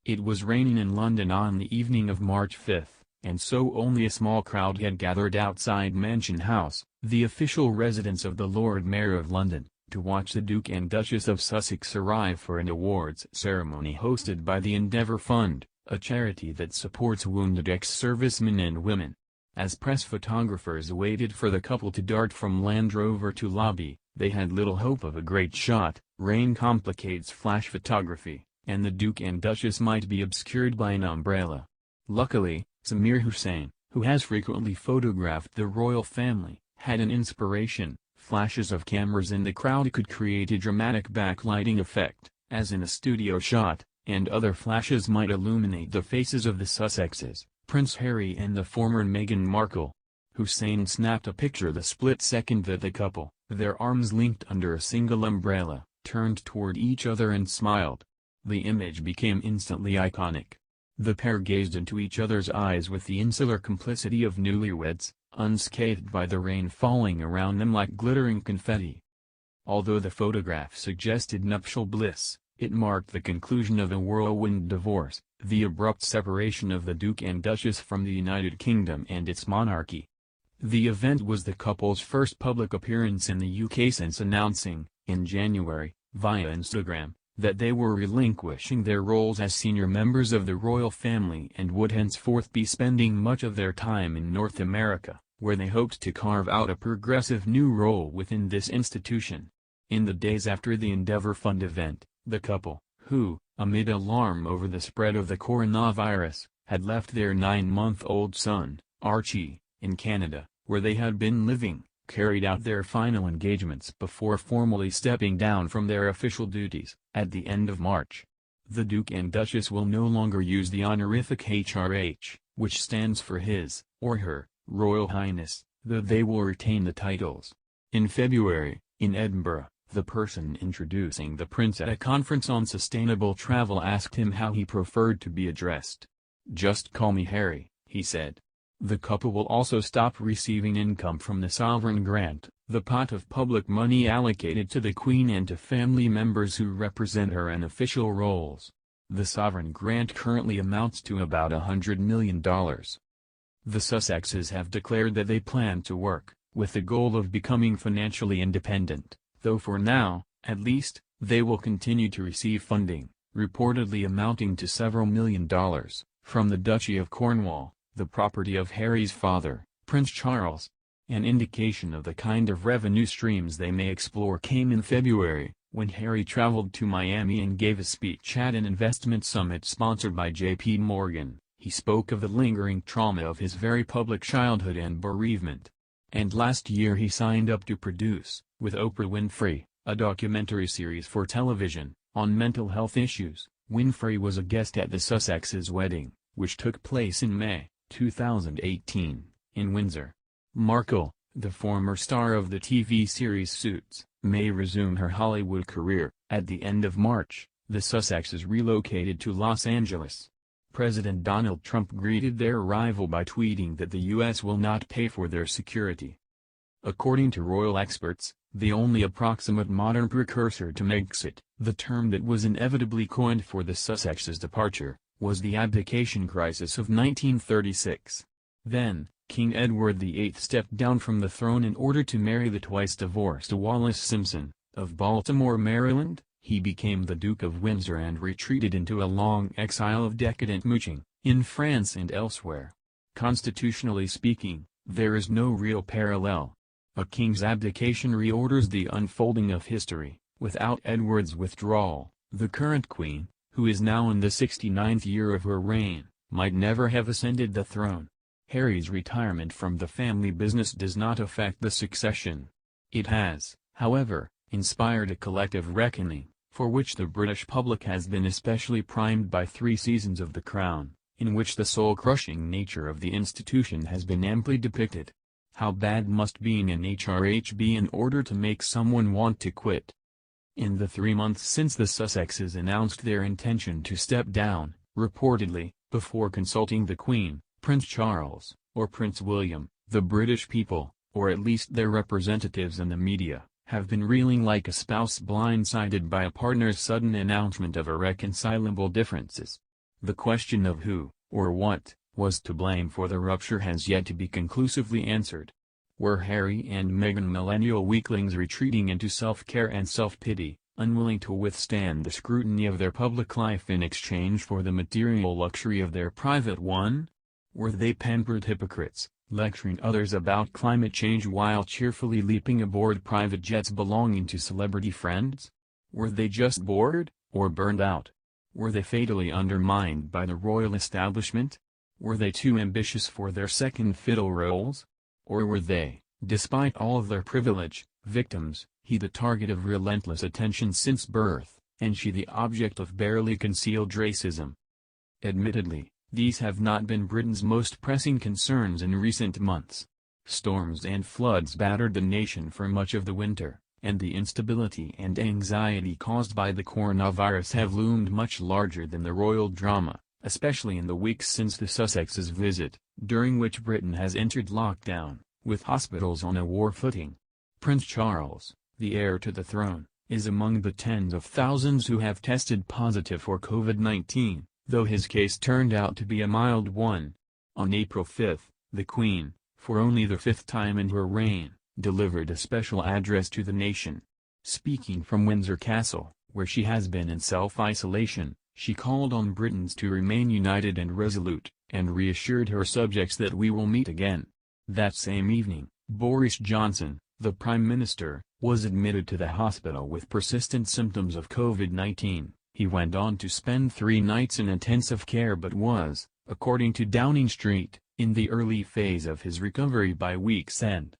It was raining in London on the evening of March 5, and so only a small crowd had gathered outside Mansion House, the official residence of the Lord Mayor of London, to watch the Duke and Duchess of Sussex arrive for an awards ceremony hosted by the Endeavour Fund, a charity that supports wounded ex-servicemen and women. As press photographers waited for the couple to dart from Land Rover to lobby, they had little hope of a great shot. Rain complicates flash photography, and the Duke and Duchess might be obscured by an umbrella. Luckily, Samir Hussain, who has frequently photographed the royal family, had an inspiration. Flashes of cameras in the crowd could create a dramatic backlighting effect, as in a studio shot, and other flashes might illuminate the faces of the Sussexes, Prince Harry and the former Meghan Markle. Hussain snapped a picture the split second that the couple, their arms linked under a single umbrella, turned toward each other and smiled. The image became instantly iconic. The pair gazed into each other's eyes with the insular complicity of newlyweds, unscathed by the rain falling around them like glittering confetti. Although the photograph suggested nuptial bliss, it marked the conclusion of a whirlwind divorce, the abrupt separation of the Duke and Duchess from the United Kingdom and its monarchy. The event was the couple's first public appearance in the UK since announcing, in January, via Instagram, that they were relinquishing their roles as senior members of the royal family and would henceforth be spending much of their time in North America, where they hoped to carve out a progressive new role within this institution. In the days after the Endeavour Fund event, the couple, who, amid alarm over the spread of the coronavirus, had left their 9-month-old son, Archie, in Canada, where they had been living, carried out their final engagements before formally stepping down from their official duties, at the end of March. The Duke and Duchess will no longer use the honorific HRH, which stands for His, or Her, Royal Highness, though they will retain the titles. In February, in Edinburgh, the person introducing the prince at a conference on sustainable travel asked him how he preferred to be addressed. "Just call me Harry," he said. The couple will also stop receiving income from the sovereign grant, the pot of public money allocated to the Queen and to family members who represent her in official roles. The sovereign grant currently amounts to about $100 million. The Sussexes have declared that they plan to work, with the goal of becoming financially independent, though for now, at least, they will continue to receive funding, reportedly amounting to several $1 million, from the Duchy of Cornwall, the property of Harry's father, Prince Charles. An indication of the kind of revenue streams they may explore came in February, when Harry traveled to Miami and gave a speech at an investment summit sponsored by J.P. Morgan. He spoke of the lingering trauma of his very public childhood and bereavement. And last year he signed up to produce, with Oprah Winfrey, a documentary series for television, on mental health issues. Winfrey was a guest at the Sussexes' wedding, which took place in May 2018, in Windsor. Markle, the former star of the TV series Suits, may resume her Hollywood career. At the end of March, the Sussexes relocated to Los Angeles. President Donald Trump greeted their arrival by tweeting that the U.S. will not pay for their security. According to royal experts, the only approximate modern precursor to Megxit, the term that was inevitably coined for the Sussexes' departure, was the abdication crisis of 1936. Then, King Edward VIII stepped down from the throne in order to marry the twice-divorced Wallis Simpson, of Baltimore, Maryland. He became the Duke of Windsor and retreated into a long exile of decadent mooching, in France and elsewhere. Constitutionally speaking, there is no real parallel. A king's abdication reorders the unfolding of history. Without Edward's withdrawal, the current queen, who is now in the 69th year of her reign, might never have ascended the throne. Harry's retirement from the family business does not affect the succession. It has, however, inspired a collective reckoning, for which the British public has been especially primed by 3 seasons of The Crown, in which the soul-crushing nature of the institution has been amply depicted. How bad must being an HRH be in order to make someone want to quit? In the 3 months since the Sussexes announced their intention to step down, reportedly, before consulting the Queen, Prince Charles, or Prince William, the British people, or at least their representatives in the media, have been reeling like a spouse blindsided by a partner's sudden announcement of irreconcilable differences. The question of who, or what, was to blame for the rupture has yet to be conclusively answered. Were Harry and Meghan millennial weaklings retreating into self-care and self-pity, unwilling to withstand the scrutiny of their public life in exchange for the material luxury of their private one? Were they pampered hypocrites, lecturing others about climate change while cheerfully leaping aboard private jets belonging to celebrity friends? Were they just bored, or burned out? Were they fatally undermined by the royal establishment? Were they too ambitious for their second fiddle roles? Or were they, despite all of their privilege, victims, he the target of relentless attention since birth, and she the object of barely concealed racism? Admittedly, these have not been Britain's most pressing concerns in recent months. Storms and floods battered the nation for much of the winter, and the instability and anxiety caused by the coronavirus have loomed much larger than the royal drama, especially in the weeks since the Sussexes' visit, during which Britain has entered lockdown, with hospitals on a war footing. Prince Charles, the heir to the throne, is among the tens of thousands who have tested positive for COVID-19, though his case turned out to be a mild one. On April 5, the Queen, for only the fifth time in her reign, delivered a special address to the nation. Speaking from Windsor Castle, where she has been in self-isolation, she called on Britons to remain united and resolute, and reassured her subjects that we will meet again. That same evening, Boris Johnson, the Prime Minister, was admitted to the hospital with persistent symptoms of COVID-19. He went on to spend 3 nights in intensive care but was, according to Downing Street, in the early phase of his recovery by week's end.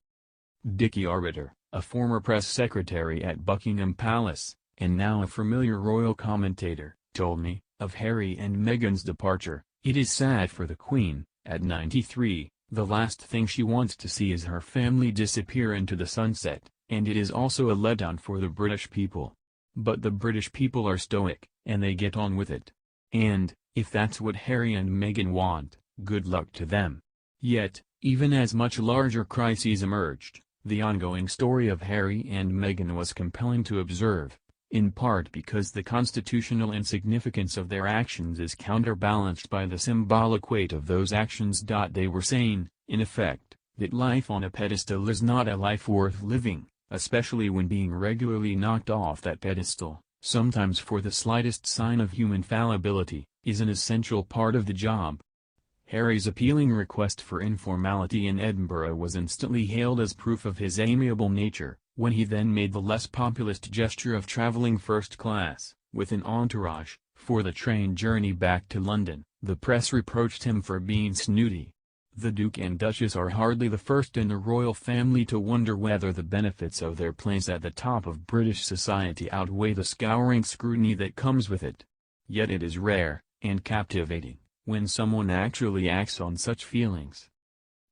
Dickie Arbiter, a former press secretary at Buckingham Palace, and now a familiar royal commentator, told me, of Harry and Meghan's departure, "It is sad for the Queen, at 93, the last thing she wants to see is her family disappear into the sunset, and it is also a letdown for the British people. But the British people are stoic, and they get on with it. And, if that's what Harry and Meghan want, good luck to them." Yet, even as much larger crises emerged, the ongoing story of Harry and Meghan was compelling to observe, in part because the constitutional insignificance of their actions is counterbalanced by the symbolic weight of those actions. They were saying, in effect, that life on a pedestal is not a life worth living, especially when being regularly knocked off that pedestal, sometimes for the slightest sign of human fallibility, is an essential part of the job. Harry's appealing request for informality in Edinburgh was instantly hailed as proof of his amiable nature, when he then made the less populist gesture of traveling first class, with an entourage, for the train journey back to London. The press reproached him for being snooty. The Duke and Duchess are hardly the first in the royal family to wonder whether the benefits of their place at the top of British society outweigh the scouring scrutiny that comes with it. Yet it is rare, and captivating, when someone actually acts on such feelings.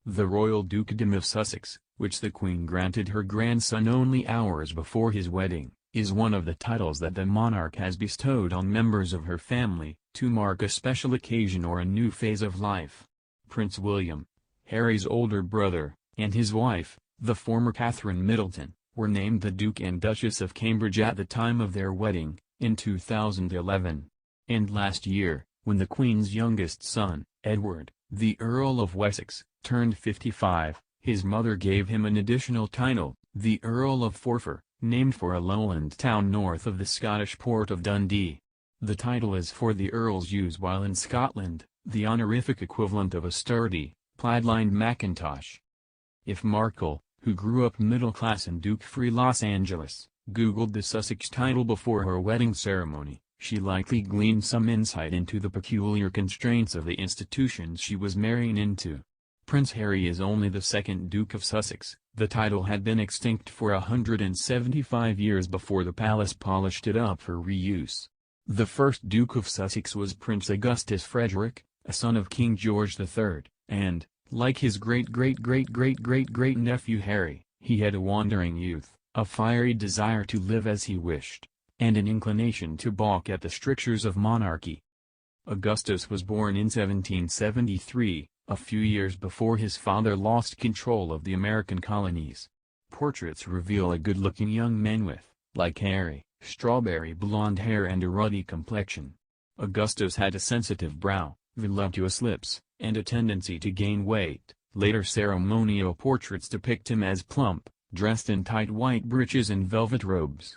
The Royal Dukedom of Sussex, which the Queen granted her grandson only hours before his wedding, is one of the titles that the monarch has bestowed on members of her family, to mark a special occasion or a new phase of life. Prince William, Harry's older brother, and his wife, the former Catherine Middleton, were named the Duke and Duchess of Cambridge at the time of their wedding, in 2011. And last year, when the Queen's youngest son, Edward, the Earl of Wessex, turned 55, his mother gave him an additional title, the Earl of Forfar, named for a lowland town north of the Scottish port of Dundee. The title is for the Earl's use while in Scotland, the honorific equivalent of a sturdy, plaid-lined mackintosh. If Markle, who grew up middle-class in Duke-free Los Angeles, Googled the Sussex title before her wedding ceremony, she likely gleaned some insight into the peculiar constraints of the institutions she was marrying into. Prince Harry is only the second Duke of Sussex. The title had been extinct for 175 years before the palace polished it up for reuse. The first Duke of Sussex was Prince Augustus Frederick, a son of King George III, and, like his great-great-great-great-great-great-nephew Harry, he had a wandering youth, a fiery desire to live as he wished, and an inclination to balk at the strictures of monarchy. Augustus was born in 1773, a few years before his father lost control of the American colonies. Portraits reveal a good-looking young man with, like Harry, strawberry blonde hair and a ruddy complexion. Augustus had a sensitive brow, voluptuous lips, and a tendency to gain weight. Later ceremonial portraits depict him as plump, dressed in tight white breeches and velvet robes.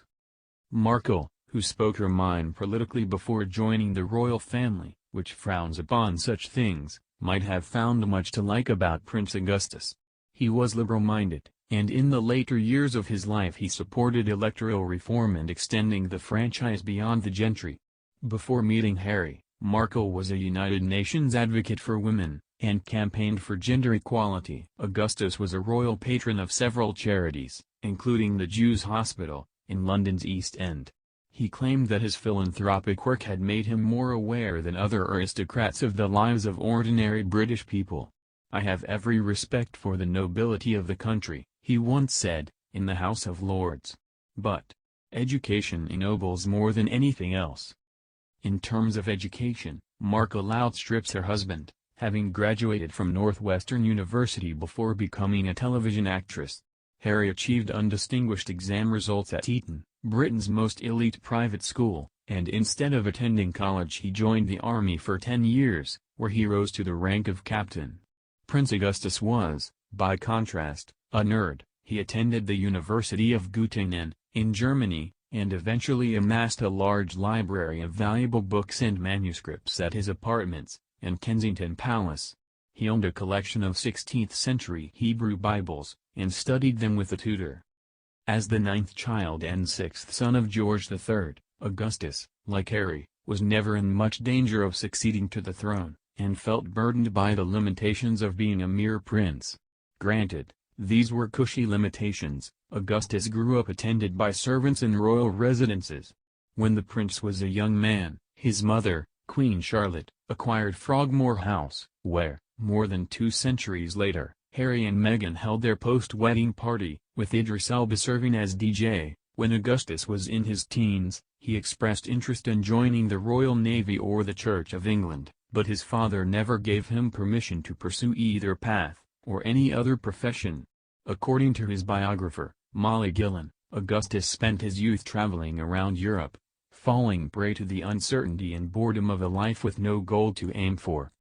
Markle, who spoke her mind politically before joining the royal family, which frowns upon such things, might have found much to like about Prince Augustus. He was liberal-minded, and in the later years of his life he supported electoral reform and extending the franchise beyond the gentry. Before meeting Harry, Markle was a United Nations advocate for women, and campaigned for gender equality. Augustus was a royal patron of several charities, including the Jews' Hospital, in London's East End. He claimed that his philanthropic work had made him more aware than other aristocrats of the lives of ordinary British people. "I have every respect for the nobility of the country," he once said, in the House of Lords. But education ennobles more than anything else. In terms of education, Markle outstrips her husband, having graduated from Northwestern University before becoming a television actress. Harry achieved undistinguished exam results at Eton, Britain's most elite private school, and instead of attending college he joined the army for 10 years, where he rose to the rank of captain. Prince Augustus was, by contrast, a nerd. He attended the University of Göttingen, in Germany, and eventually amassed a large library of valuable books and manuscripts at his apartments, in Kensington Palace. He owned a collection of 16th-century Hebrew Bibles, and studied them with a tutor. As the 9th child and 6th son of George III, Augustus, like Harry, was never in much danger of succeeding to the throne, and felt burdened by the limitations of being a mere prince. Granted, these were cushy limitations. Augustus grew up attended by servants in royal residences. When the prince was a young man, his mother, Queen Charlotte, acquired Frogmore House, where, more than 2 centuries later, Harry and Meghan held their post-wedding party, with Idris Elba serving as DJ. When Augustus was in his teens, he expressed interest in joining the Royal Navy or the Church of England, but his father never gave him permission to pursue either path, or any other profession. According to his biographer, Molly Gillen, Augustus spent his youth traveling around Europe, falling prey to the uncertainty and boredom of a life with no goal to aim for.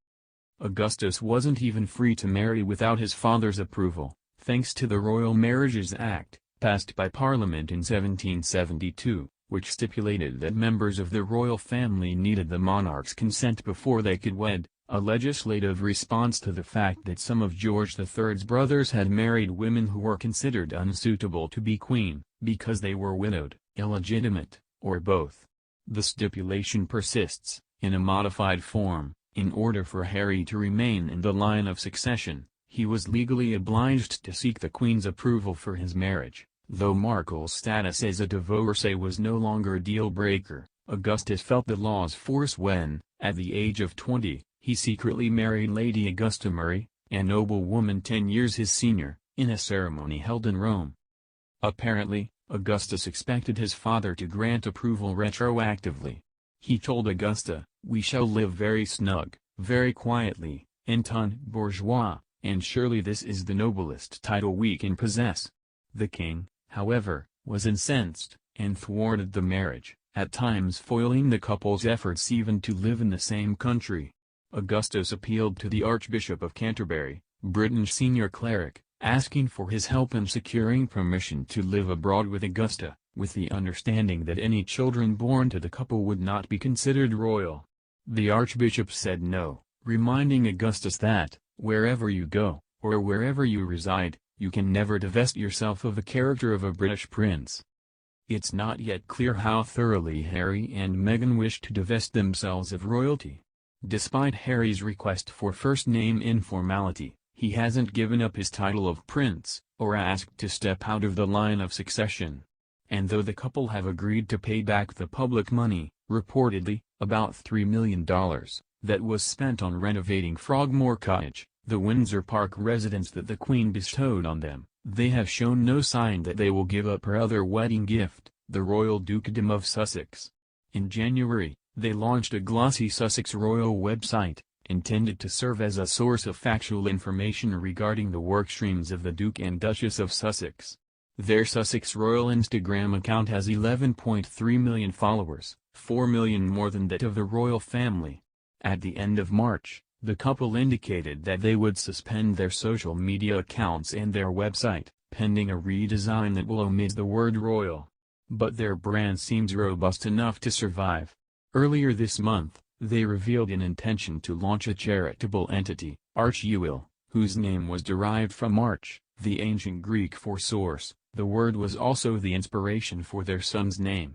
Augustus wasn't even free to marry without his father's approval, thanks to the Royal Marriages Act, passed by Parliament in 1772, which stipulated that members of the royal family needed the monarch's consent before they could wed, a legislative response to the fact that some of George III's brothers had married women who were considered unsuitable to be queen, because they were widowed, illegitimate, or both. The stipulation persists, in a modified form. In order for Harry to remain in the line of succession, he was legally obliged to seek the Queen's approval for his marriage. Though Markle's status as a divorcee was no longer a deal-breaker, Augustus felt the law's force when, at the age of 20, he secretly married Lady Augusta Murray, a noblewoman 10 years his senior, in a ceremony held in Rome. Apparently, Augustus expected his father to grant approval retroactively. He told Augusta, "We shall live very snug, very quietly, en ton bourgeois, and surely this is the noblest title we can possess." The king, however, was incensed, and thwarted the marriage, at times foiling the couple's efforts even to live in the same country. Augustus appealed to the Archbishop of Canterbury, Britain's senior cleric, asking for his help in securing permission to live abroad with Augusta, with the understanding that any children born to the couple would not be considered royal. The archbishop said no, reminding Augustus that, wherever you go, or wherever you reside, you can never divest yourself of the character of a British prince. It's not yet clear how thoroughly Harry and Meghan wish to divest themselves of royalty. Despite Harry's request for first-name informality, he hasn't given up his title of prince, or asked to step out of the line of succession. And though the couple have agreed to pay back the public money, reportedly, about $3 million, that was spent on renovating Frogmore Cottage, the Windsor Park residence that the Queen bestowed on them, they have shown no sign that they will give up her other wedding gift, the Royal Dukedom of Sussex. In January, they launched a glossy Sussex Royal website, intended to serve as a source of factual information regarding the workstreams of the Duke and Duchess of Sussex. Their Sussex Royal Instagram account has 11.3 million followers, 4 million more than that of the royal family. At the end of March, the couple indicated that they would suspend their social media accounts and their website, pending a redesign that will omit the word royal. But their brand seems robust enough to survive. Earlier this month, they revealed an intention to launch a charitable entity, Archewil, whose name was derived from Arch, the ancient Greek for source. The word was also the inspiration for their son's name.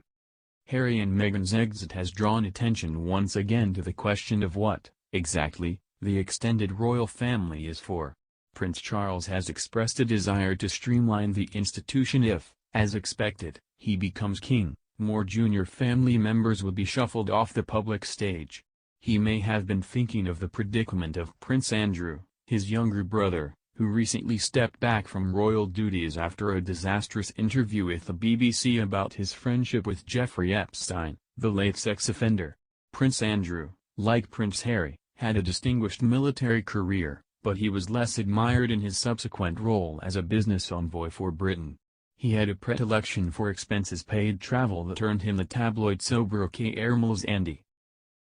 Harry and Meghan's exit has drawn attention once again to the question of what, exactly, the extended royal family is for. Prince Charles has expressed a desire to streamline the institution if, as expected, he becomes king. More junior family members will be shuffled off the public stage. He may have been thinking of the predicament of Prince Andrew, his younger brother, who recently stepped back from royal duties after a disastrous interview with the BBC about his friendship with Jeffrey Epstein, the late sex offender. Prince Andrew, like Prince Harry, had a distinguished military career, but he was less admired in his subsequent role as a business envoy for Britain. He had a predilection for expenses-paid travel that earned him the tabloid sobriquet Ermel's Andy.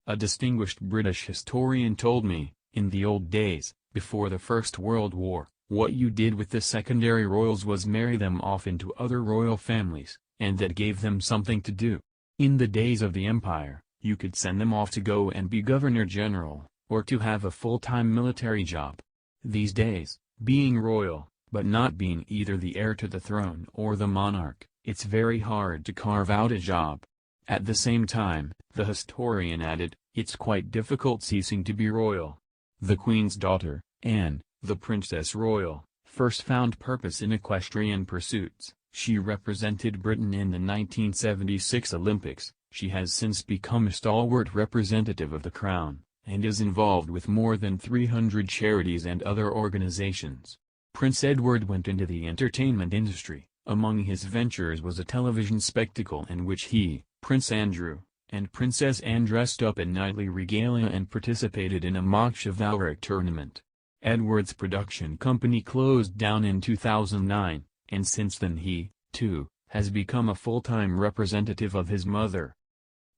A distinguished British historian told me, in the old days, before the First World War, what you did with the secondary royals was marry them off into other royal families, and that gave them something to do. In the days of the Empire, you could send them off to go and be Governor-General, or to have a full-time military job. These days, being royal, but not being either the heir to the throne or the monarch, it's very hard to carve out a job. At the same time, the historian added, it's quite difficult ceasing to be royal. The Queen's daughter, Anne, the Princess Royal, first found purpose in equestrian pursuits. She represented Britain in the 1976 Olympics. She has since become a stalwart representative of the Crown, and is involved with more than 300 charities and other organizations. Prince Edward went into the entertainment industry. Among his ventures was a television spectacle in which he, Prince Andrew, and Princess Anne dressed up in knightly regalia and participated in a mock chivalric tournament. Edward's production company closed down in 2009, and since then he, too, has become a full-time representative of his mother.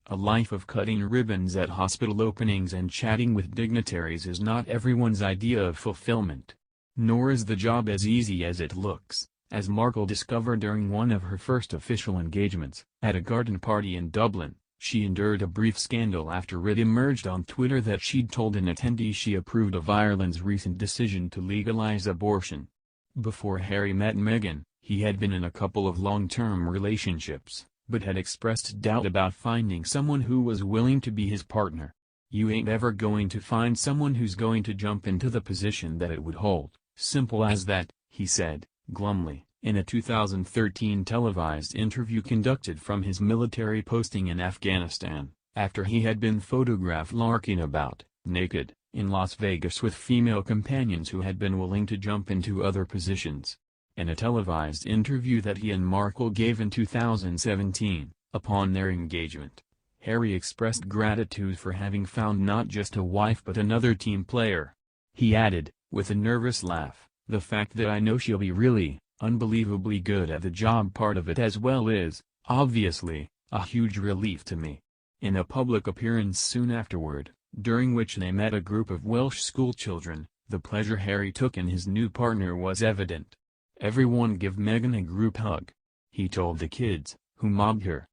A life of cutting ribbons at hospital openings and chatting with dignitaries is not everyone's idea of fulfillment. Nor is the job as easy as it looks, as Markle discovered during one of her first official engagements. At a garden party in Dublin, she endured a brief scandal after it emerged on Twitter that she'd told an attendee she approved of Ireland's recent decision to legalize abortion. Before Harry met Meghan, he had been in a couple of long-term relationships, but had expressed doubt about finding someone who was willing to be his partner. You ain't ever going to find someone who's going to jump into the position that it would hold. Simple as that, he said, glumly, in a 2013 televised interview conducted from his military posting in Afghanistan, after he had been photographed larking about, naked, in Las Vegas with female companions who had been willing to jump into other positions. In a televised interview that he and Markle gave in 2017, upon their engagement, Harry expressed gratitude for having found not just a wife but another team player. He added, with a nervous laugh, the fact that I know she'll be really, unbelievably good at the job part of it as well is, obviously, a huge relief to me. In a public appearance soon afterward, during which they met a group of Welsh schoolchildren, the pleasure Harry took in his new partner was evident. Everyone give Meghan a group hug, he told the kids, who mobbed her.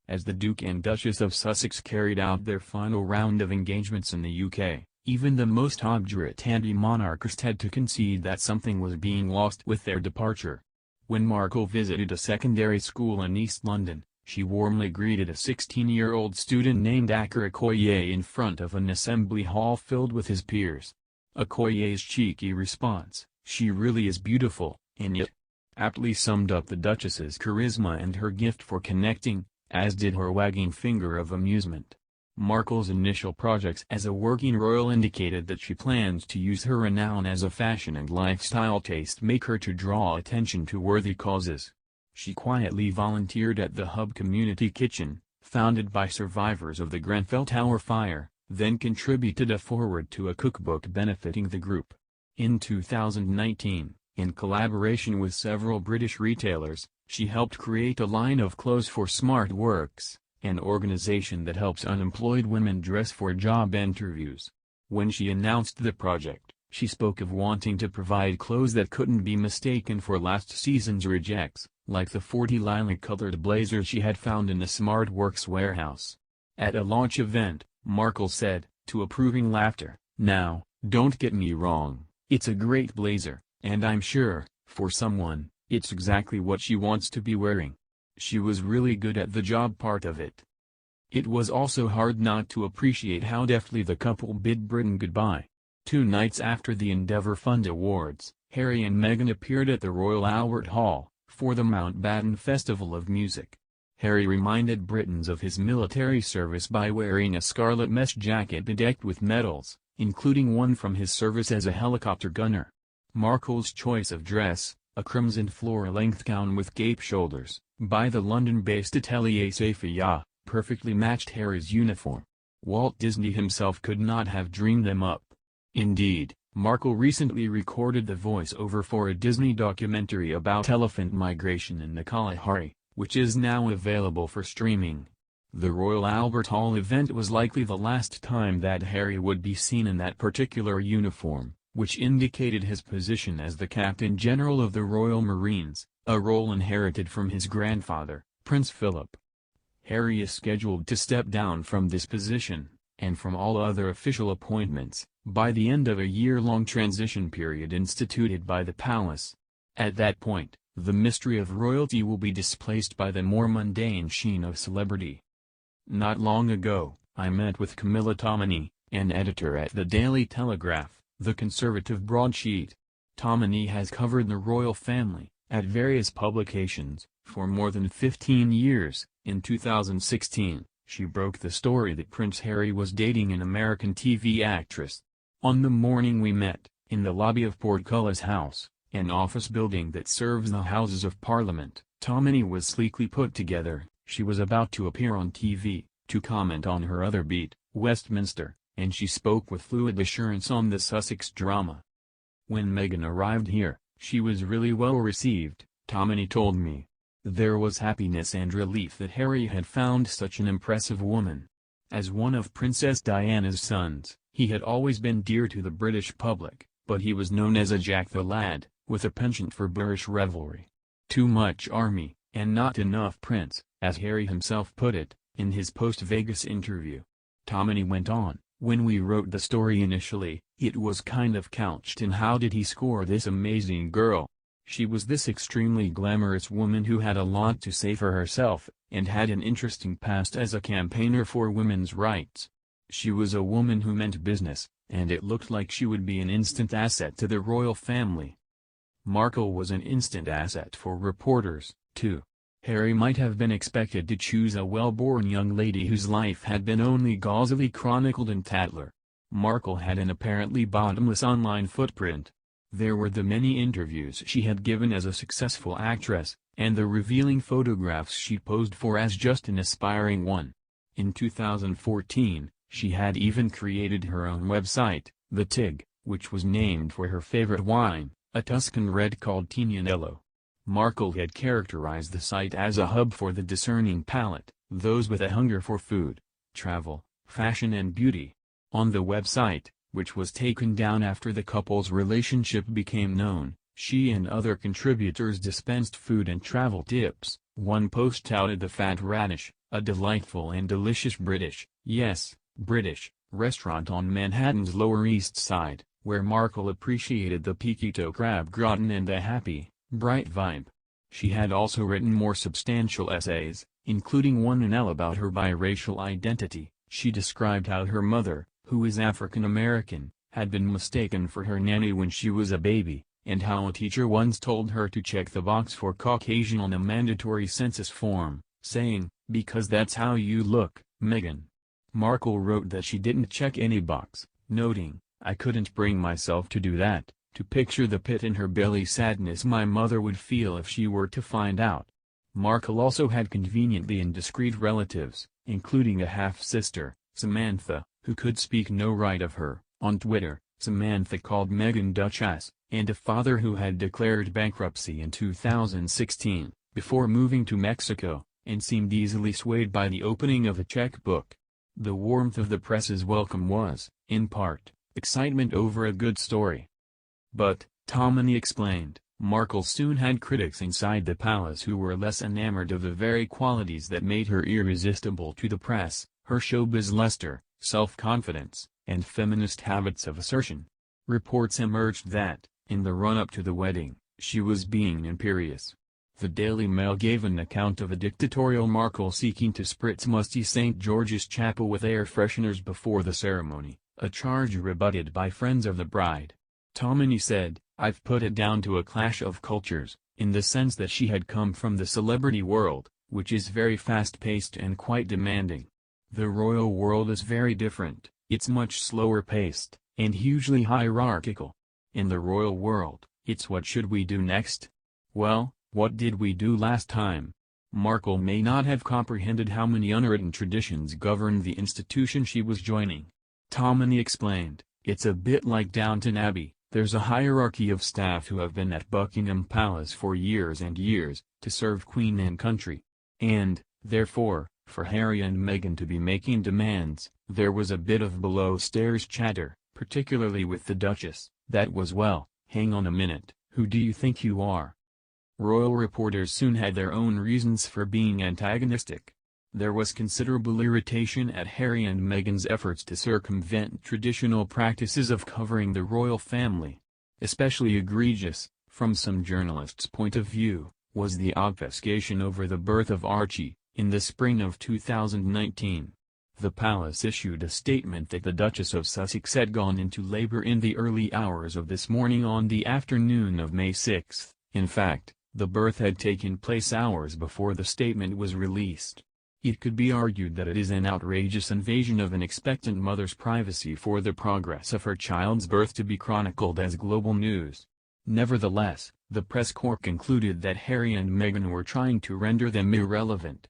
As the Duke and Duchess of Sussex carried out their final round of engagements in the UK, even the most obdurate anti-monarchist had to concede that something was being lost with their departure. When Markle visited a secondary school in East London, she warmly greeted a 16-year-old student named Akar Okoye in front of an assembly hall filled with his peers. Okoye's cheeky response, "She really is beautiful, and yet," aptly summed up the Duchess's charisma and her gift for connecting, as did her wagging finger of amusement. Markle's initial projects as a working royal indicated that she plans to use her renown as a fashion and lifestyle tastemaker to draw attention to worthy causes. She quietly volunteered at the Hub Community Kitchen, founded by survivors of the Grenfell Tower fire, then contributed a foreword to a cookbook benefiting the group. In 2019, in collaboration with several British retailers, she helped create a line of clothes for smart works, an organization that helps unemployed women dress for job interviews. When she announced the project, she spoke of wanting to provide clothes that couldn't be mistaken for last season's rejects, like the 40 lilac-colored blazers she had found in the SmartWorks warehouse. At a launch event, Markle said, to approving laughter, "Now, don't get me wrong, it's a great blazer, and I'm sure, for someone, it's exactly what she wants to be wearing." She was really good at the job part of it. It was also hard not to appreciate how deftly the couple bid Britain goodbye. 2 nights after the Endeavour Fund Awards, Harry and Meghan appeared at the Royal Albert Hall, for the Mountbatten Festival of Music. Harry reminded Britons of his military service by wearing a scarlet mesh jacket bedecked with medals, including one from his service as a helicopter gunner. Markle's choice of dress, a crimson floor-length gown with gape shoulders, by the London-based Atelier Safia, perfectly matched Harry's uniform. Walt Disney himself could not have dreamed them up. Indeed, Markle recently recorded the voice-over for a Disney documentary about elephant migration in the Kalahari, which is now available for streaming. The Royal Albert Hall event was likely the last time that Harry would be seen in that particular uniform, which indicated his position as the Captain General of the Royal Marines, a role inherited from his grandfather, Prince Philip. Harry is scheduled to step down from this position, and from all other official appointments, by the end of a year-long transition period instituted by the palace. At that point, the mystery of royalty will be displaced by the more mundane sheen of celebrity. Not long ago, I met with Camilla Tominey, an editor at the Daily Telegraph, the conservative broadsheet. Tominey has covered the royal family, at various publications, for more than 15 years. In 2016, she broke the story that Prince Harry was dating an American TV actress. On the morning we met, in the lobby of Portcullis House, an office building that serves the Houses of Parliament, Tominey was sleekly put together. She was about to appear on TV, to comment on her other beat, Westminster, and she spoke with fluid assurance on the Sussex drama. When Meghan arrived here, she was really well received, Tominey told me. There was happiness and relief that Harry had found such an impressive woman. As one of Princess Diana's sons, he had always been dear to the British public, but he was known as a Jack the Lad, with a penchant for boorish revelry. Too much army, and not enough prince, as Harry himself put it, in his post-Vegas interview. Tominey went on, when we wrote the story initially, it was kind of couched in how did he score this amazing girl. She was this extremely glamorous woman who had a lot to say for herself, and had an interesting past as a campaigner for women's rights. She was a woman who meant business, and it looked like she would be an instant asset to the royal family. Markle was an instant asset for reporters, too. Harry might have been expected to choose a well-born young lady whose life had been only gauzily chronicled in Tatler. Markle had an apparently bottomless online footprint. There were the many interviews she had given as a successful actress, and the revealing photographs she posed for as just an aspiring one. In 2014, she had even created her own website, The Tig, which was named for her favorite wine, a Tuscan red called Tignanello. Markle had characterized the site as a hub for the discerning palate, those with a hunger for food, travel, fashion and beauty. On the website, which was taken down after the couple's relationship became known, she and other contributors dispensed food and travel tips. One post touted the Fat Radish, a delightful and delicious British, yes, British, restaurant on Manhattan's Lower East Side, where Markle appreciated the Piquito crab gratin and the happy, bright vibe. She had also written more substantial essays, including one in Elle about her biracial identity. She described how her mother, who is African American, had been mistaken for her nanny when she was a baby, and how a teacher once told her to check the box for Caucasian on a mandatory census form, saying, "Because that's how you look, Meghan." Markle wrote that she didn't check any box, noting, "I couldn't bring myself to do that, to picture the pit in her belly sadness my mother would feel if she were to find out." Markle also had conveniently indiscreet relatives, including a half-sister, Samantha, who could speak no right of her. On Twitter, Samantha called Meghan Duchess, and a father who had declared bankruptcy in 2016, before moving to Mexico, and seemed easily swayed by the opening of a checkbook. The warmth of the press's welcome was, in part, excitement over a good story. But, Tammany explained, Markle soon had critics inside the palace who were less enamored of the very qualities that made her irresistible to the press, her showbiz luster, self-confidence, and feminist habits of assertion. Reports emerged that, in the run-up to the wedding, she was being imperious. The Daily Mail gave an account of a dictatorial Markle seeking to spritz musty St. George's Chapel with air fresheners before the ceremony, a charge rebutted by friends of the bride. Tammany said, "I've put it down to a clash of cultures, in the sense that she had come from the celebrity world, which is very fast-paced and quite demanding. The royal world is very different, it's much slower-paced, and hugely hierarchical. In the royal world, it's what should we do next? Well, what did we do last time?" Markle may not have comprehended how many unwritten traditions governed the institution she was joining. Tammany explained, "It's a bit like Downton Abbey, there's a hierarchy of staff who have been at Buckingham Palace for years and years, to serve Queen and country. And, therefore, for Harry and Meghan to be making demands, there was a bit of below-stairs chatter, particularly with the Duchess, that was well, hang on a minute, who do you think you are?" Royal reporters soon had their own reasons for being antagonistic. There was considerable irritation at Harry and Meghan's efforts to circumvent traditional practices of covering the royal family. Especially egregious, from some journalists' point of view, was the obfuscation over the birth of Archie, in the spring of 2019. The palace issued a statement that the Duchess of Sussex had gone into labor in the early hours of this morning on the afternoon of May 6. In fact, the birth had taken place hours before the statement was released. It could be argued that it is an outrageous invasion of an expectant mother's privacy for the progress of her child's birth to be chronicled as global news. Nevertheless, the press corps concluded that Harry and Meghan were trying to render them irrelevant.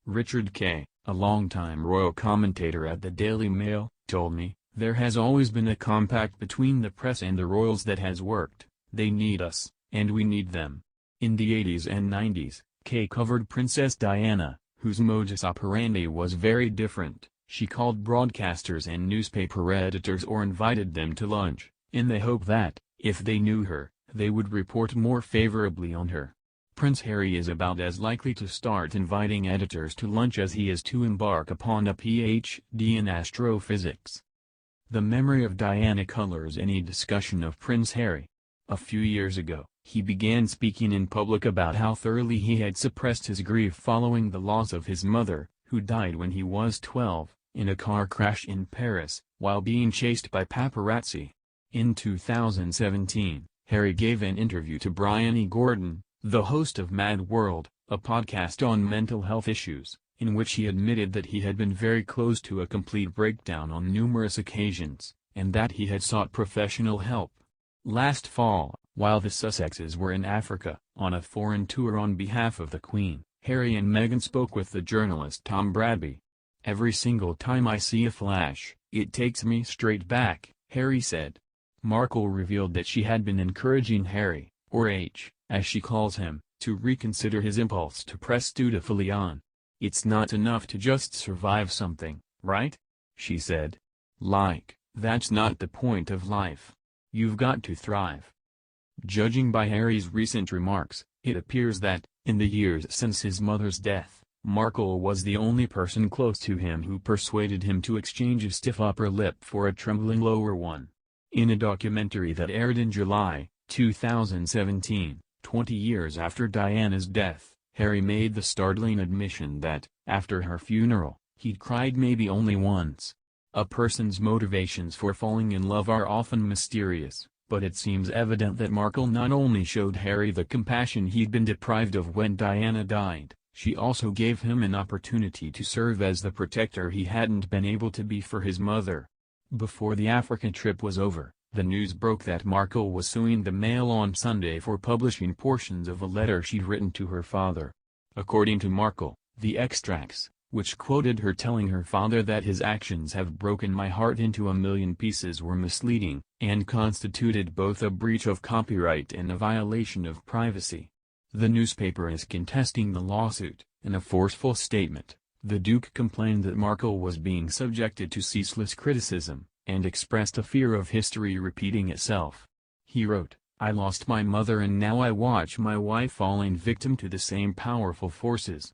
Richard Kay, a longtime royal commentator at the Daily Mail, told me, "There has always been a compact between the press and the royals that has worked. They need us, and we need them." In the 80s and 90s, Kay covered Princess Diana, whose modus operandi was very different. She called broadcasters and newspaper editors or invited them to lunch, in the hope that, if they knew her, they would report more favorably on her. Prince Harry is about as likely to start inviting editors to lunch as he is to embark upon a PhD in astrophysics. The memory of Diana colors any discussion of Prince Harry. A few years ago, he began speaking in public about how thoroughly he had suppressed his grief following the loss of his mother, who died when he was 12, in a car crash in Paris, while being chased by paparazzi. In 2017, Harry gave an interview to Bryony Gordon, the host of Mad World, a podcast on mental health issues, in which he admitted that he had been very close to a complete breakdown on numerous occasions, and that he had sought professional help. Last fall, while the Sussexes were in Africa, on a foreign tour on behalf of the Queen, Harry and Meghan spoke with the journalist Tom Bradby. "Every single time I see a flash, it takes me straight back," Harry said. Markle revealed that she had been encouraging Harry, or H, as she calls him, to reconsider his impulse to press dutifully on. "It's not enough to just survive something, right?" she said. That's not the point of life. You've got to thrive." Judging by Harry's recent remarks, it appears that, in the years since his mother's death, Markle was the only person close to him who persuaded him to exchange a stiff upper lip for a trembling lower one. In a documentary that aired in July 2017, 20 years after Diana's death, Harry made the startling admission that, after her funeral, he'd cried maybe only once. A person's motivations for falling in love are often mysterious, but it seems evident that Markle not only showed Harry the compassion he'd been deprived of when Diana died, she also gave him an opportunity to serve as the protector he hadn't been able to be for his mother. Before the African trip was over, the news broke that Markle was suing the Mail on Sunday for publishing portions of a letter she'd written to her father. According to Markle, the extracts, which quoted her telling her father that his actions have broken my heart into a million pieces, were misleading, and constituted both a breach of copyright and a violation of privacy. The newspaper is contesting the lawsuit, In a forceful statement, the Duke complained that Markle was being subjected to ceaseless criticism, and expressed a fear of history repeating itself. He wrote, "I lost my mother and now I watch my wife falling victim to the same powerful forces."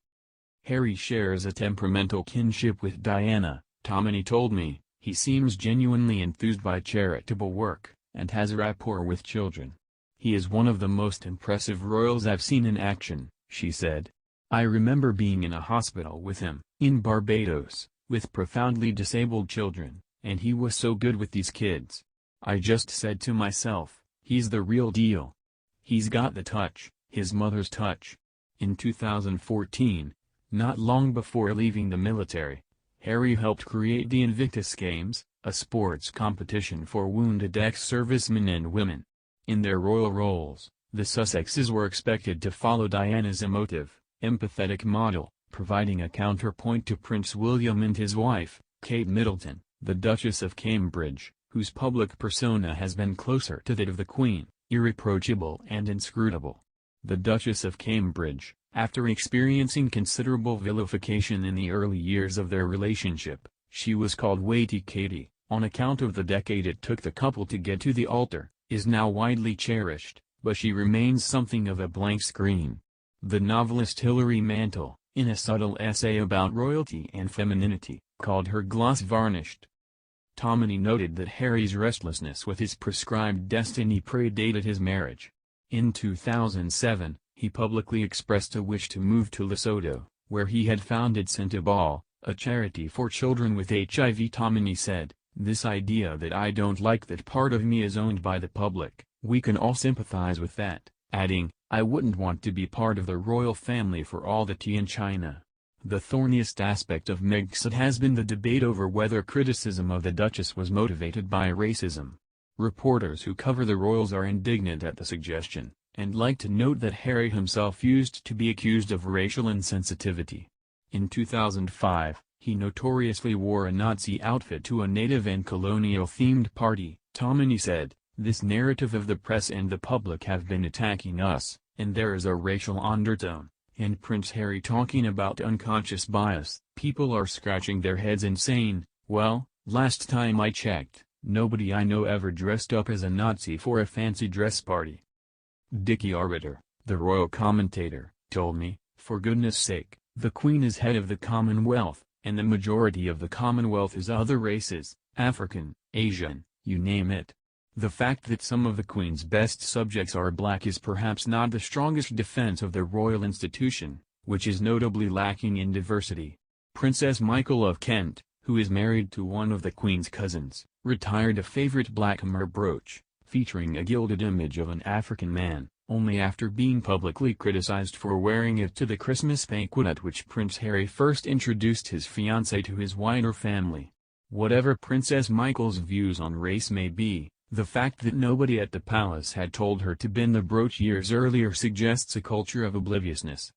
Harry shares a temperamental kinship with Diana, Tammany told me. He seems genuinely enthused by charitable work, and has a rapport with children. "He is one of the most impressive royals I've seen in action," she said. "I remember being in a hospital with him, in Barbados, with profoundly disabled children, and he was so good with these kids. I just said to myself, he's the real deal. He's got the touch, his mother's touch." In 2014, not long before leaving the military, Harry helped create the Invictus Games, a sports competition for wounded ex-servicemen and women. In their royal roles, the Sussexes were expected to follow Diana's emotive, empathetic model, providing a counterpoint to Prince William and his wife, Kate Middleton, the Duchess of Cambridge, whose public persona has been closer to that of the Queen, irreproachable and inscrutable. The Duchess of Cambridge, after experiencing considerable vilification in the early years of their relationship, she was called Waity Katie, on account of the decade it took the couple to get to the altar, is now widely cherished, but she remains something of a blank screen. The novelist Hilary Mantel, in a subtle essay about royalty and femininity, called her gloss-varnished. Tammany noted that Harry's restlessness with his prescribed destiny predated his marriage. In 2007, he publicly expressed a wish to move to Lesotho, where he had founded Centiball, a charity for children with HIV. Tammany said, "This idea that I don't like that part of me is owned by the public, we can all sympathize with that," adding, "I wouldn't want to be part of the royal family for all the tea in China." The thorniest aspect of Megxit has been the debate over whether criticism of the Duchess was motivated by racism. Reporters who cover the royals are indignant at the suggestion, and like to note that Harry himself used to be accused of racial insensitivity. In 2005, he notoriously wore a Nazi outfit to a native and colonial-themed party. Tammany said, "This narrative of the press and the public have been attacking us, and there is a racial undertone, and Prince Harry talking about unconscious bias. People are scratching their heads and saying, well, last time I checked, nobody I know ever dressed up as a Nazi for a fancy dress party." Dickie Arbiter, the royal commentator, told me, "For goodness sake, the Queen is head of the Commonwealth, and the majority of the Commonwealth is other races, African, Asian, you name it. The fact that some of the Queen's best subjects are black is perhaps not the strongest defense of the royal institution, which is notably lacking in diversity." Princess Michael of Kent, who is married to one of the Queen's cousins, retired a favorite black myrrh brooch, featuring a gilded image of an African man, only after being publicly criticized for wearing it to the Christmas banquet at which Prince Harry first introduced his fiancée to his wider family. Whatever Princess Michael's views on race may be, the fact that nobody at the palace had told her to bin the brooch years earlier suggests a culture of obliviousness.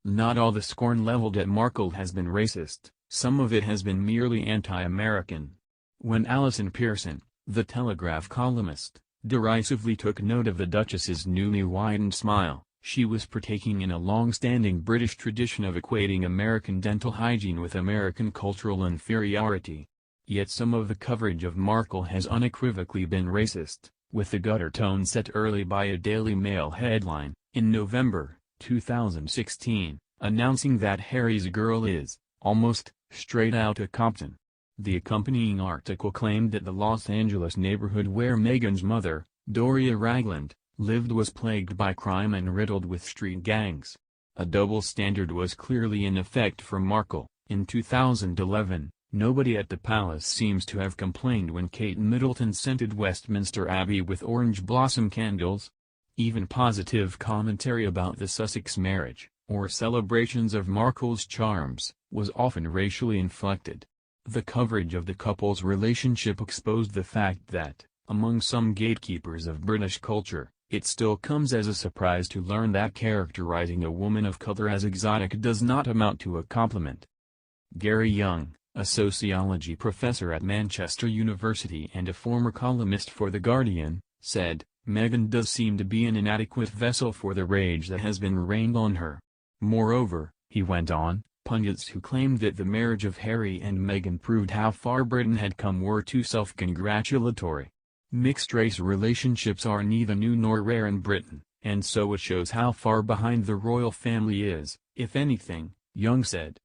Not all the scorn leveled at Markle has been racist, some of it has been merely anti-American. When Alison Pearson, the Telegraph columnist, derisively took note of the Duchess's newly widened smile, she was partaking in a long-standing British tradition of equating American dental hygiene with American cultural inferiority. Yet some of the coverage of Markle has unequivocally been racist, with the gutter tone set early by a Daily Mail headline, in November 2016, announcing that Harry's girl is, almost, straight outta Compton. The accompanying article claimed that the Los Angeles neighborhood where Meghan's mother, Doria Ragland, lived was plagued by crime and riddled with street gangs. A double standard was clearly in effect for Markle. In 2011, nobody at the palace seems to have complained when Kate Middleton scented Westminster Abbey with orange blossom candles. Even positive commentary about the Sussex marriage, or celebrations of Markle's charms, was often racially inflected. The coverage of the couple's relationship exposed the fact that, among some gatekeepers of British culture, it still comes as a surprise to learn that characterizing a woman of color as exotic does not amount to a compliment. Gary Young, a sociology professor at Manchester University and a former columnist for The Guardian, said, "Meghan does seem to be an inadequate vessel for the rage that has been rained on her. Moreover, He went on, pundits who claimed that the marriage of Harry and Meghan proved how far Britain had come were too self-congratulatory. Mixed-race relationships are neither new nor rare in Britain, and so it shows how far behind the royal family is, if anything, Young said.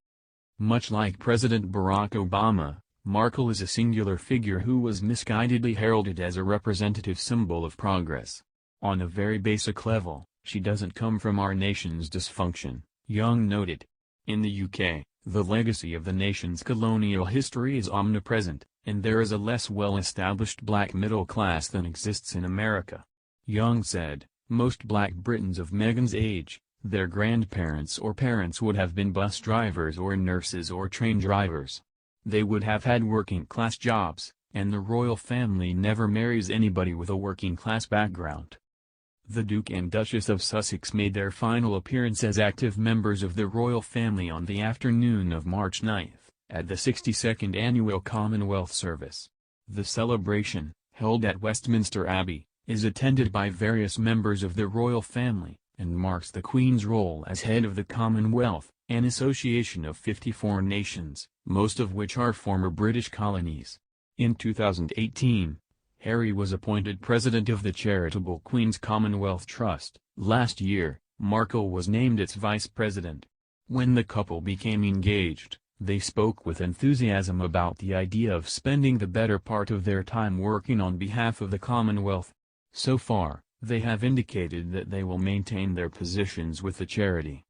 Much like President Barack Obama, Markle is a singular figure who was misguidedly heralded as a representative symbol of progress. On a very basic level, she doesn't come from our nation's dysfunction, Young noted. In the UK, the legacy of the nation's colonial history is omnipresent, and there is a less well-established black middle class than exists in America. Young said, most black Britons of Meghan's age, their grandparents or parents would have been bus drivers or nurses or train drivers. They would have had working-class jobs, and the royal family never marries anybody with a working-class background. The Duke and Duchess of Sussex made their final appearance as active members of the royal family on the afternoon of March 9, at the 62nd Annual Commonwealth Service. The celebration, held at Westminster Abbey, is attended by various members of the royal family, and marks the Queen's role as head of the Commonwealth, an association of 54 nations, most of which are former British colonies. In 2018, Harry was appointed president of the charitable Queen's Commonwealth Trust. Last year, Markle was named its vice president. When the couple became engaged, they spoke with enthusiasm about the idea of spending the better part of their time working on behalf of the Commonwealth. So far, they have indicated that they will maintain their positions with the charity.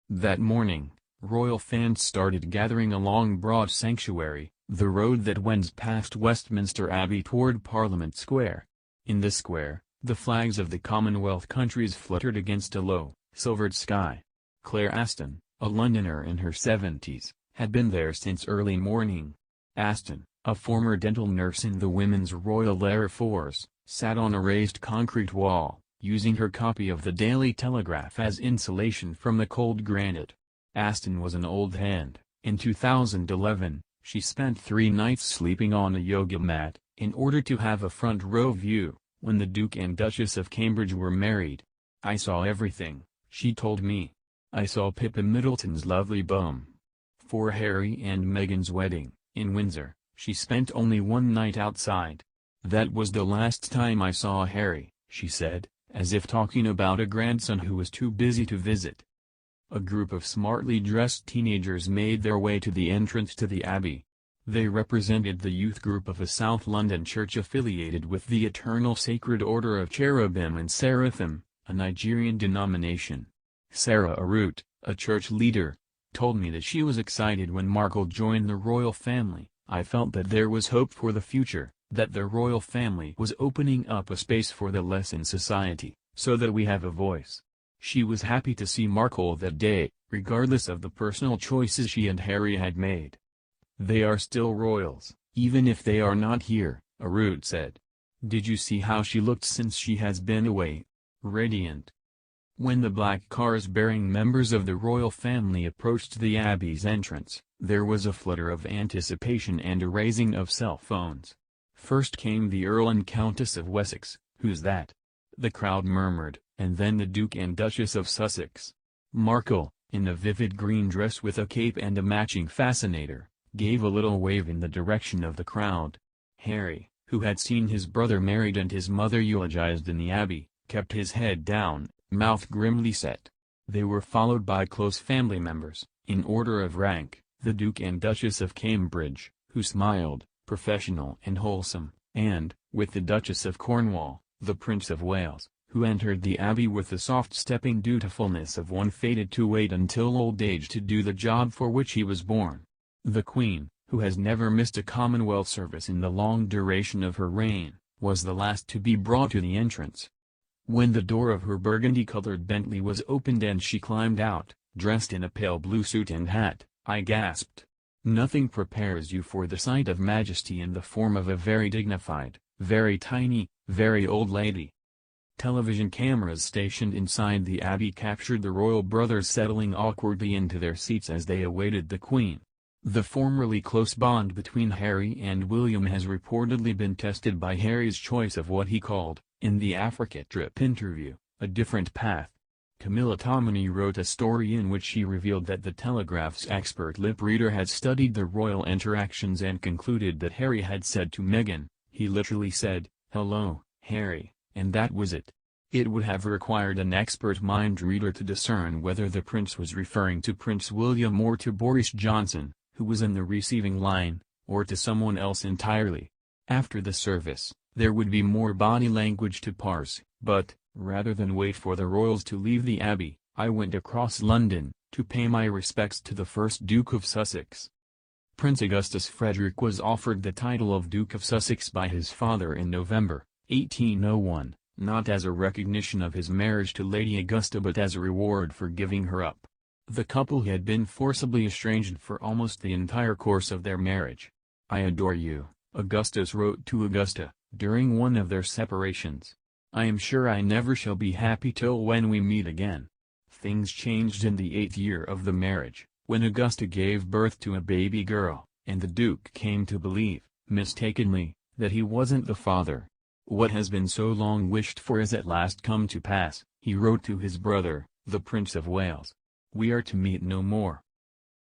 That morning, royal fans started gathering along Broad Sanctuary, the road that wends past Westminster Abbey toward Parliament Square. In the square, the flags of the Commonwealth countries fluttered against a low, silvered sky. Claire Aston, a Londoner in her 70s, had been there since early morning. Aston, a former dental nurse in the Women's Royal Air Force, sat on a raised concrete wall, using her copy of the Daily Telegraph as insulation from the cold granite. Aston was an old hand. In 2011, she spent 3 nights sleeping on a yoga mat, in order to have a front row view, when the Duke and Duchess of Cambridge were married. I saw everything, she told me. I saw Pippa Middleton's lovely bum. For Harry and Meghan's wedding, in Windsor, she spent only 1 night outside. That was the last time I saw Harry, she said, as if talking about a grandson who was too busy to visit. A group of smartly dressed teenagers made their way to the entrance to the Abbey. They represented the youth group of a South London church affiliated with the Eternal Sacred Order of Cherubim and Seraphim, a Nigerian denomination. Sarah Arut, a church leader, told me that she was excited when Markle joined the royal family. I felt that there was hope for the future, that the royal family was opening up a space for the less in society, so that we have a voice. She was happy to see Markle that day, regardless of the personal choices she and Harry had made. They are still royals, even if they are not here, Arut said. Did you see how she looked since she has been away? Radiant. When the black cars bearing members of the royal family approached the Abbey's entrance, there was a flutter of anticipation and a raising of cell phones. First came the Earl and Countess of Wessex. Who's that? The crowd murmured, and then the Duke and Duchess of Sussex. Markle, in a vivid green dress with a cape and a matching fascinator, gave a little wave in the direction of the crowd. Harry, who had seen his brother married and his mother eulogized in the Abbey, kept his head down, mouth grimly set. They were followed by close family members, in order of rank, the Duke and Duchess of Cambridge, who smiled, professional and wholesome, and, with the Duchess of Cornwall, the Prince of Wales, who entered the Abbey with the soft-stepping dutifulness of one fated to wait until old age to do the job for which he was born. The Queen, who has never missed a Commonwealth service in the long duration of her reign, was the last to be brought to the entrance. When the door of her burgundy-colored Bentley was opened and she climbed out, dressed in a pale blue suit and hat, I gasped. Nothing prepares you for the sight of majesty in the form of a very dignified, very tiny, very old lady. Television cameras stationed inside the Abbey captured the royal brothers settling awkwardly into their seats as they awaited the Queen. The formerly close bond between Harry and William has reportedly been tested by Harry's choice of what he called, in the Africa trip interview, a different path. Camilla Tominey wrote a story in which she revealed that the Telegraph's expert lip reader had studied the royal interactions and concluded that Harry had said to Meghan, he literally said, "Hello, Harry," and that was it. It would have required an expert mind reader to discern whether the prince was referring to Prince William or to Boris Johnson, who was in the receiving line, or to someone else entirely. After the service, there would be more body language to parse, but, rather than wait for the royals to leave the Abbey, I went across London, to pay my respects to the first Duke of Sussex. Prince Augustus Frederick was offered the title of Duke of Sussex by his father in November, 1801, not as a recognition of his marriage to Lady Augusta but as a reward for giving her up. The couple had been forcibly estranged for almost the entire course of their marriage. "I adore you," Augustus wrote to Augusta, during one of their separations. "I am sure I never shall be happy till when we meet again." Things changed in the 8th year of the marriage, when Augusta gave birth to a baby girl, and the Duke came to believe, mistakenly, that he wasn't the father. "What has been so long wished for has at last come to pass," he wrote to his brother, the Prince of Wales. "We are to meet no more."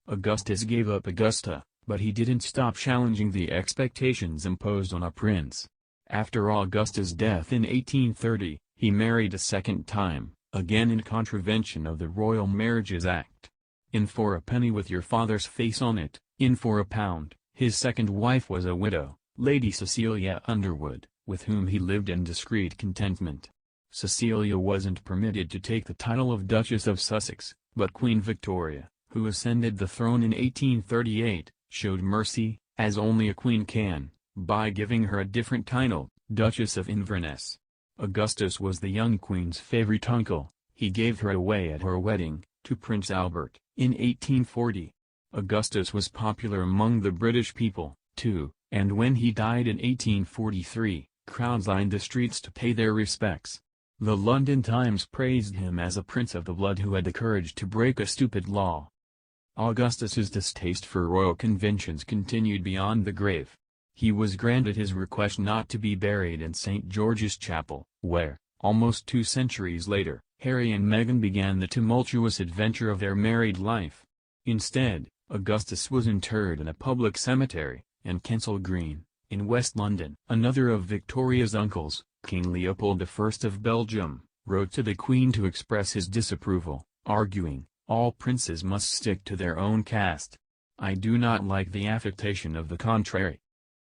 Augustus gave up Augusta, but he didn't stop challenging the expectations imposed on a prince. After Augusta's death in 1830, he married a second time, again in contravention of the Royal Marriages Act. "In for a penny with your father's face on it, in for a pound." His second wife was a widow, Lady Cecilia Underwood, with whom he lived in discreet contentment. Cecilia wasn't permitted to take the title of Duchess of Sussex, but Queen Victoria, who ascended the throne in 1838, showed mercy, as only a queen can, by giving her a different title, Duchess of Inverness. Augustus was the young queen's favorite uncle. He gave her away at her wedding, to Prince Albert, in 1840. Augustus was popular among the British people, too, and when he died in 1843, crowds lined the streets to pay their respects. The London Times praised him as a prince of the blood who had the courage to break a stupid law. Augustus's distaste for royal conventions continued beyond the grave. He was granted his request not to be buried in St. George's Chapel, where, almost 2 centuries later, Harry and Meghan began the tumultuous adventure of their married life. Instead, Augustus was interred in a public cemetery, in Kensal Green, in West London. Another of Victoria's uncles, King Leopold I of Belgium, wrote to the Queen to express his disapproval, arguing, "All princes must stick to their own caste. I do not like the affectation of the contrary."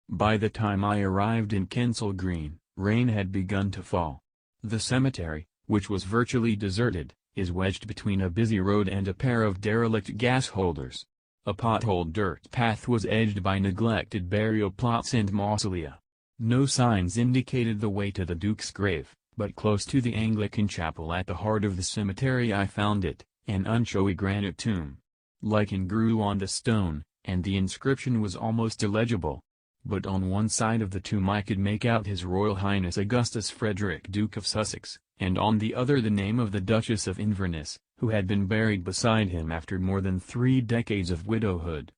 By the time I arrived in Kensal Green, rain had begun to fall. The cemetery, which was virtually deserted, is wedged between a busy road and a pair of derelict gas holders. A potholed dirt path was edged by neglected burial plots and mausolea. No signs indicated the way to the Duke's grave, but close to the Anglican chapel at the heart of the cemetery I found it, an unshowy granite tomb. Lichen grew on the stone, and the inscription was almost illegible. But on one side of the tomb I could make out His Royal Highness Augustus Frederick Duke of Sussex, and on the other the name of the Duchess of Inverness, who had been buried beside him after more than 3 decades of widowhood.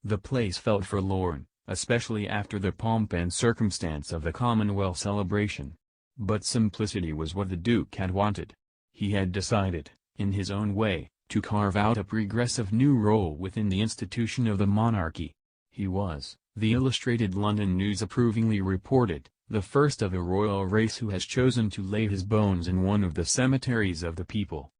The place felt forlorn, especially after the pomp and circumstance of the Commonwealth celebration. But simplicity was what the Duke had wanted. He had decided, in his own way, to carve out a progressive new role within the institution of the monarchy. He was, the Illustrated London News approvingly reported, the first of a royal race who has chosen to lay his bones in one of the cemeteries of the people.